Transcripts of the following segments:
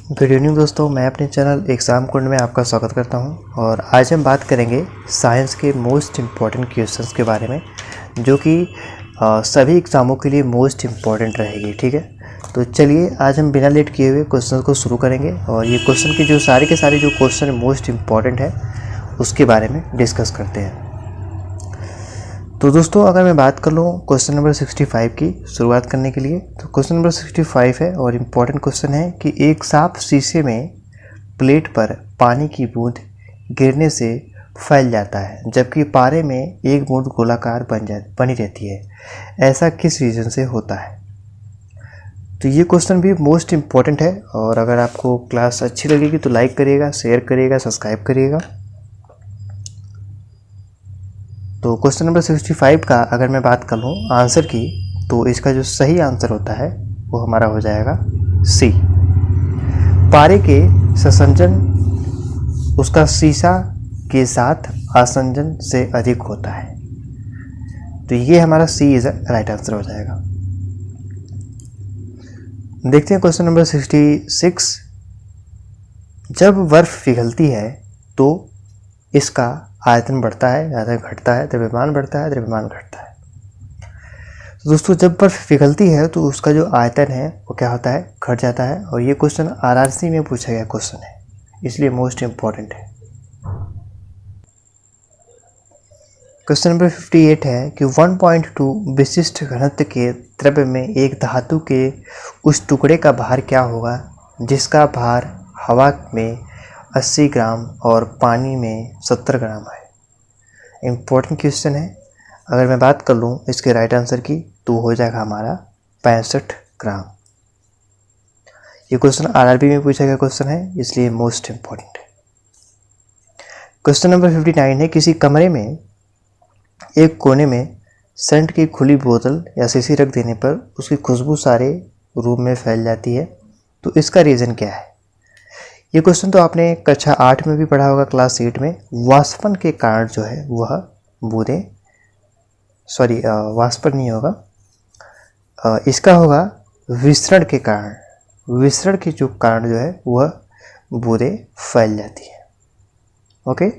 Good evening दोस्तों, मैं अपने चैनल एग्ज़ाम कुंड में आपका स्वागत करता हूं। और आज हम बात करेंगे साइंस के मोस्ट इम्पॉर्टेंट क्वेश्चंस के बारे में, जो कि सभी एग्ज़ामों के लिए मोस्ट इम्पॉर्टेंट रहेगी। ठीक है, तो चलिए आज हम बिना लेट किए हुए क्वेश्चन को शुरू करेंगे और ये क्वेश्चन के जो सारे के सारे जो क्वेश्चन मोस्ट इम्पॉर्टेंट है उसके बारे में डिस्कस करते हैं। तो दोस्तों, अगर मैं बात कर लूँ क्वेश्चन नंबर 65 की शुरुआत करने के लिए, तो क्वेश्चन नंबर 65 है और इम्पॉर्टेंट क्वेश्चन है कि एक साफ शीशे में प्लेट पर पानी की बूंद गिरने से फैल जाता है, जबकि पारे में एक बूंद गोलाकार बनी रहती है। ऐसा किस रीज़न से होता है? तो ये क्वेश्चन भी मोस्ट इम्पॉर्टेंट है और अगर आपको क्लास अच्छी लगेगी तो लाइक करिएगा, शेयर करिएगा, सब्सक्राइब करिएगा। तो क्वेश्चन नंबर 65 का अगर मैं बात कर लूँ आंसर की, तो इसका जो सही आंसर होता है वो हमारा हो जाएगा सी। पारे के संसंजन उसका शीशा के साथ आसंजन से अधिक होता है। तो ये हमारा सी इज राइट आंसर हो जाएगा। देखते हैं क्वेश्चन नंबर 66। जब बर्फ पिघलती है तो इसका आयतन बढ़ता है, आयतन घटता है, द्रव्यमान बढ़ता है, द्रव्यमान घटता है। तो दोस्तों, जब बर्फ पिघलती है तो उसका जो आयतन है वो क्या होता है? घट जाता है। और ये क्वेश्चन आरआरसी में पूछा गया क्वेश्चन है, इसलिए मोस्ट इम्पॉर्टेंट है। क्वेश्चन नंबर 58 है कि 1.2 विशिष्ट घनत्व के द्रव्य में एक धातु के उस टुकड़े का भार क्या होगा जिसका भार हवा में 80 ग्राम और पानी में 70 ग्राम है। इम्पोर्टेंट क्वेश्चन है। अगर मैं बात कर लूँ इसके राइट आंसर की, तो हो जाएगा हमारा 65 ग्राम। ये क्वेश्चन आरआरबी में पूछा गया क्वेश्चन है, इसलिए मोस्ट इम्पॉर्टेंट है। क्वेश्चन नंबर 59 है किसी कमरे में एक कोने में सेंट की खुली बोतल या शीशी रख देने पर उसकी खुशबू सारे रूम में फैल जाती है, तो इसका रीज़न क्या है? ये क्वेश्चन तो आपने कक्षा 8 में भी पढ़ा होगा, क्लास 8 में। वाष्पन के कारण जो है वह बूंदें, सॉरी वाष्पन नहीं होगा, इसका होगा विसरण के कारण। विसरण के जो कारण जो है वह बूंदें फैल जाती है। ओके,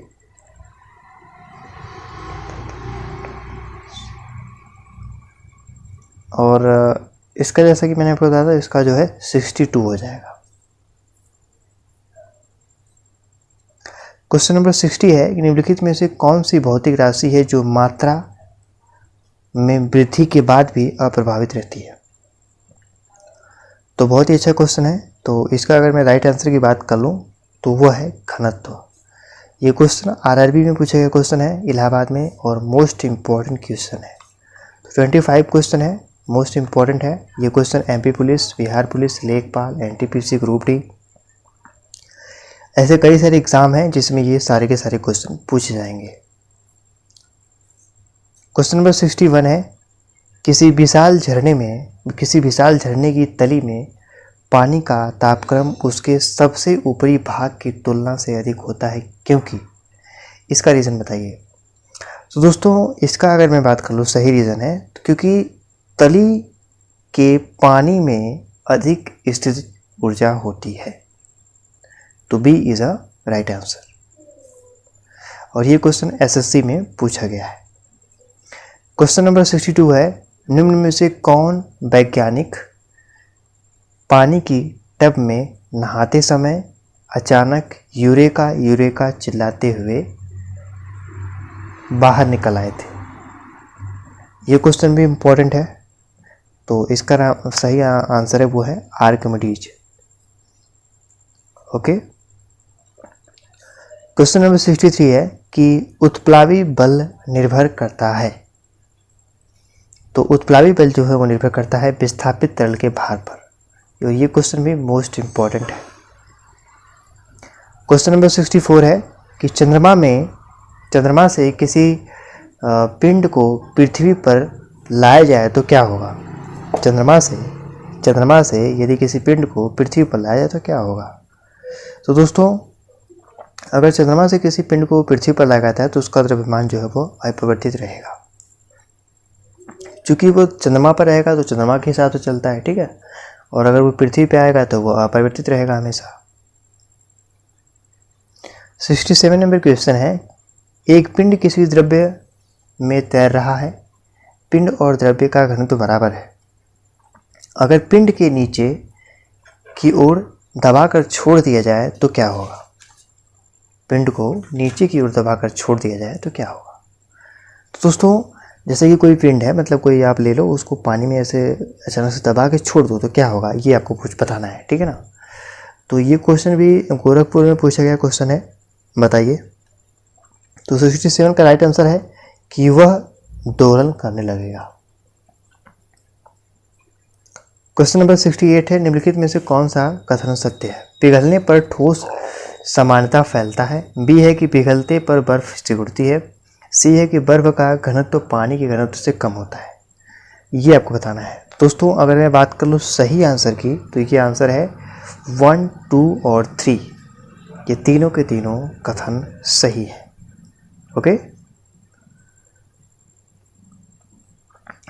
और इसका जैसा कि मैंने आपको बताया था, इसका जो है 62 हो जाएगा। क्वेश्चन नंबर 60 है कि निम्नलिखित में से कौन सी भौतिक राशि है जो मात्रा में वृद्धि के बाद भी अप्रभावित रहती है? तो बहुत ही अच्छा क्वेश्चन है। तो इसका अगर मैं राइट आंसर की बात कर लूँ तो वो है घनत्व। ये क्वेश्चन आरआरबी में पूछा गया क्वेश्चन है, इलाहाबाद में, और मोस्ट इम्पॉर्टेंट क्वेश्चन है। तो 25 क्वेश्चन है, मोस्ट इम्पॉर्टेंट है। ये question MP police, Bihar police, लेखपाल, एनटीपीसी ग्रुप डी, ऐसे कई सारे एग्जाम हैं जिसमें ये सारे के सारे क्वेश्चन पूछे जाएंगे। क्वेश्चन नंबर 61 है किसी विशाल झरने की तली में पानी का तापक्रम उसके सबसे ऊपरी भाग की तुलना से अधिक होता है, क्योंकि? इसका रीज़न बताइए। तो दोस्तों, इसका अगर मैं बात कर लूँ सही रीज़न है तो क्योंकि तली के पानी में अधिक स्थितिज ऊर्जा होती है। तो b is a right answer. और ये क्वेश्चन एसएससी में पूछा गया है। क्वेश्चन नंबर 62 है निम्न में से कौन वैज्ञानिक पानी की टब में नहाते समय अचानक यूरेका यूरेका चिल्लाते हुए बाहर निकल आए थे? ये क्वेश्चन भी इम्पोर्टेंट है। तो इसका सही आंसर है वो है आर्किमिडीज। ओके, क्वेश्चन नंबर 63 है कि उत्प्लावी बल निर्भर करता है। तो उत्प्लावी बल जो है वो निर्भर करता है विस्थापित तरल के भार पर। तो ये क्वेश्चन भी मोस्ट इम्पॉर्टेंट है। क्वेश्चन नंबर 64 है कि चंद्रमा से किसी पिंड को पृथ्वी पर लाया जाए तो क्या होगा? चंद्रमा से यदि किसी पिंड को पृथ्वी पर लाया जाए तो क्या होगा? तो दोस्तों, अगर चंद्रमा से किसी पिंड को पृथ्वी पर लाया जाता है तो उसका द्रव्यमान जो है वो अपरिवर्तित रहेगा। चूँकि वो चंद्रमा पर रहेगा तो चंद्रमा के हिसाब से चलता है, ठीक है। और अगर वो पृथ्वी पे आएगा तो वो अपरिवर्तित रहेगा हमेशा। 67 नंबर क्वेश्चन है, एक पिंड किसी द्रव्य में तैर रहा है, पिंड और द्रव्य का घनत्व बराबर है। अगर पिंड के नीचे की ओर दबाकर छोड़ दिया जाए तो क्या होगा? पिंड को नीचे की ओर दबाकर छोड़ दिया जाए तो क्या होगा? तो दोस्तों जैसे कि कोई पिंड है, मतलब कोई आप ले लो, उसको पानी में ऐसे अचानक से दबा के छोड़ दो तो क्या होगा, ये आपको कुछ बताना है, ठीक है ना। तो ये क्वेश्चन भी गोरखपुर में पूछा गया क्वेश्चन है, बताइए। तो 67 का राइट आंसर है कि वह दोलन करने लगेगा। क्वेश्चन नंबर 68 है, निम्नलिखित में से कौन सा कथन सत्य है? पिघलने पर ठोस समानता फैलता है। बी है कि पिघलते पर बर्फ सिकुड़ती है। सी है कि बर्फ का घनत्व पानी के घनत्व से कम होता है। ये आपको बताना है। दोस्तों अगर मैं बात कर लूँ सही आंसर की, तो ये आंसर है 1, 2 और 3। ये तीनों के तीनों कथन सही है। ओके।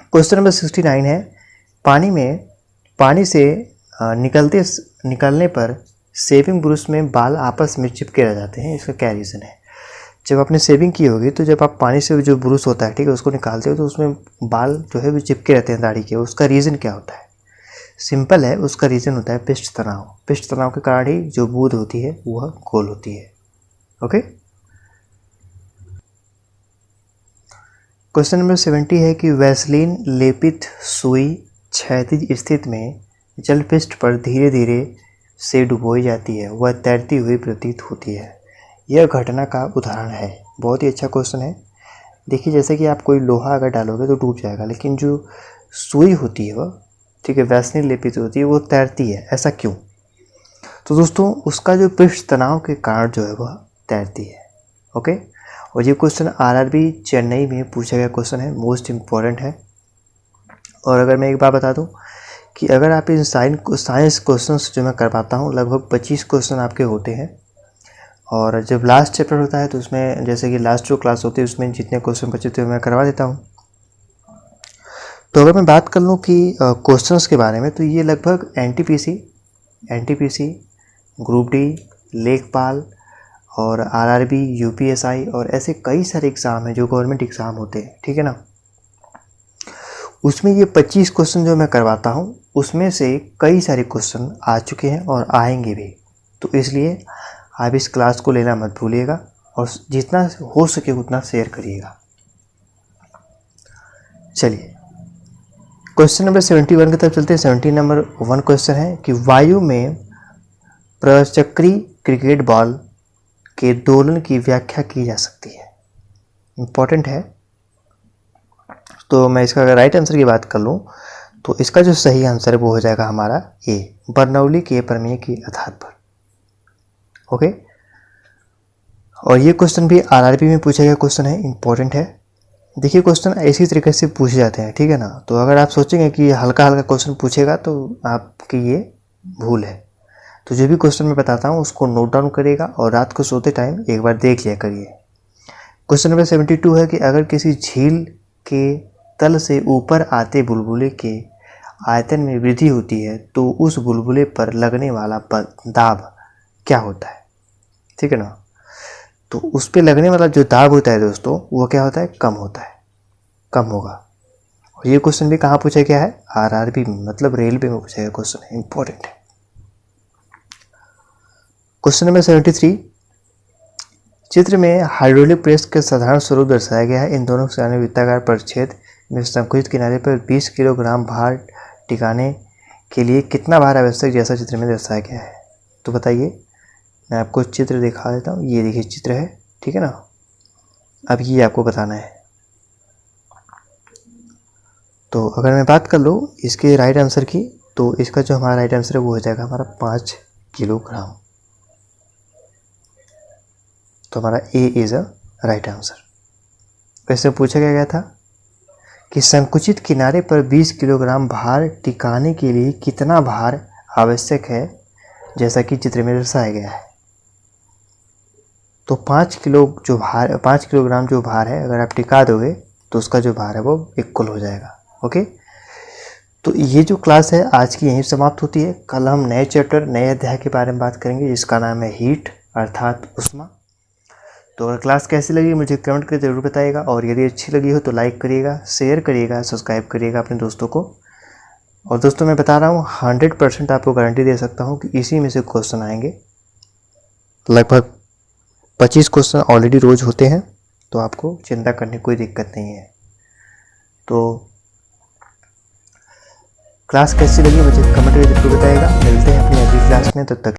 क्वेश्चन नंबर 69 है, पानी से निकलने पर शेविंग ब्रश में बाल आपस में चिपके रह जाते हैं, इसका क्या रीज़न है? जब आपने शेविंग की होगी तो जब आप पानी से जो ब्रश होता है, ठीक है, उसको निकालते हो तो उसमें बाल जो है वो चिपके रहते हैं दाढ़ी के। उसका रीज़न क्या होता है? सिंपल है, उसका रीज़न होता है पृष्ठ तनाव। पृष्ठ तनाव के कारण ही जो बूंद होती है वह गोल होती है। ओके। क्वेश्चन नंबर 70 है कि वैसलीन लेपित सुई क्षैतिज स्थिति में जल पृष्ठ पर धीरे धीरे से डुबोई जाती है, वह तैरती हुई प्रतीत होती है। यह घटना का उदाहरण है। बहुत ही अच्छा क्वेश्चन है। देखिए जैसे कि आप कोई लोहा अगर डालोगे तो डूब जाएगा, लेकिन जो सुई होती है वह, ठीक है, वैसलीन लेपित होती है, वो तैरती है। ऐसा क्यों? तो दोस्तों उसका जो पृष्ठ तनाव के कारण जो है वह तैरती है। ओके। और ये क्वेश्चन आरआरबी चेन्नई में पूछा गया क्वेश्चन है, मोस्ट इम्पॉर्टेंट है। और अगर मैं एक बात बता दूं कि अगर आप इन साइंस क्वेश्चंस जो मैं करवाता हूं, लगभग 25 क्वेश्चन आपके होते हैं। और जब लास्ट चैप्टर होता है तो उसमें जैसे कि लास्ट जो क्लास होती है उसमें जितने क्वेश्चन बचे थे मैं करवा देता हूं। तो अगर मैं बात कर लूँ कि क्वेश्चंस के बारे में, तो ये लगभग एनटीपीसी, ग्रुप डी, लेखपाल और आरआरबी, यूपीएसआई और ऐसे कई सारे एग्ज़ाम हैं जो गवर्नमेंट एग्ज़ाम होते हैं, ठीक है ना। उसमें ये 25 क्वेश्चन जो मैं करवाता हूँ उसमें से कई सारे क्वेश्चन आ चुके हैं और आएंगे भी। तो इसलिए आप इस क्लास को लेना मत भूलिएगा और जितना हो सके उतना शेयर करिएगा। चलिए क्वेश्चन नंबर 71 की तरफ चलते हैं। 70 नंबर 1 क्वेश्चन है कि वायु में प्रचक्री क्रिकेट बॉल के दोलन की व्याख्या की जा सकती है। इम्पॉर्टेंट है। तो मैं इसका अगर राइट आंसर की बात कर लूँ तो इसका जो सही आंसर है वो हो जाएगा हमारा ए, बर्नौली के प्रमेय के आधार पर। ओके। और ये क्वेश्चन भी आरआरबी में पूछा गया क्वेश्चन है, इम्पॉर्टेंट है। देखिए क्वेश्चन इसी तरीके से पूछे जाते हैं, ठीक है ना। तो अगर आप सोचेंगे कि हल्का हल्का क्वेश्चन पूछेगा तो आपकी ये भूल है। तो जो भी क्वेश्चन मैं बताता हूँ उसको नोट डाउन करिएगा और रात को सोते टाइम एक बार देख लिया करिए। क्वेश्चन नंबर 72 है कि अगर किसी झील के तल से ऊपर आते बुलबुले के आयतन में वृद्धि होती है तो उस बुलबुले पर लगने वाला दाब क्या होता है, ठीक है ना। तो उस पर लगने वाला जो दाब होता है दोस्तों वो क्या होता है? कम होता है, कम होगा। और ये क्वेश्चन भी कहाँ पूछा गया है? आरआरबी में, मतलब रेलवे में पूछा गया क्वेश्चन है, इंपॉर्टेंट है। क्वेश्चन नंबर 73, चित्र में हाइड्रोलिक प्रेस का साधारण स्वरूप दर्शाया गया है। इन दोनों किनारे वृत्ताकार परिच्छेद में संकुचित किनारे पर 20 किलोग्राम भार टिकाने के लिए कितना भार आवश्यक, जैसा चित्र में दर्शाया गया है। तो बताइए, मैं आपको चित्र दिखा देता हूँ। ये देखिए चित्र है, ठीक है ना। अब ये आपको बताना है। तो अगर मैं बात कर लूँ इसके राइट आंसर की, तो इसका जो हमारा राइट आंसर है वो हो जाएगा हमारा 5 किलोग्राम। तो हमारा A is a right answer. वैसे पूछा गया था कि संकुचित किनारे पर 20 किलोग्राम भार टिकाने के लिए कितना भार आवश्यक है, जैसा कि चित्र में दर्शाया गया है। तो 5 किलोग्राम जो भार है अगर आप टिका दोगे तो उसका जो भार है वो इक्वल हो जाएगा। ओके। तो ये जो क्लास है आज की यहीं समाप्त होती है। कल हम नए चैप्टर, नए अध्याय के बारे में बात करेंगे जिसका नाम है हीट, अर्थात ऊष्मा। तो अगर क्लास कैसी लगी मुझे कमेंट करके ज़रूर बताइएगा, और यदि अच्छी लगी हो तो लाइक करिएगा, शेयर करिएगा, सब्सक्राइब करिएगा अपने दोस्तों को। और दोस्तों मैं बता रहा हूँ 100% आपको गारंटी दे सकता हूँ कि इसी में से क्वेश्चन आएंगे। लगभग 25 क्वेश्चन ऑलरेडी रोज़ होते हैं, तो आपको चिंता करने की कोई दिक्कत नहीं है। तो क्लास कैसी लगी मुझे कमेंट करके ज़रूर बताइएगा। मिलते हैं अपनी अगली क्लास में, तब तक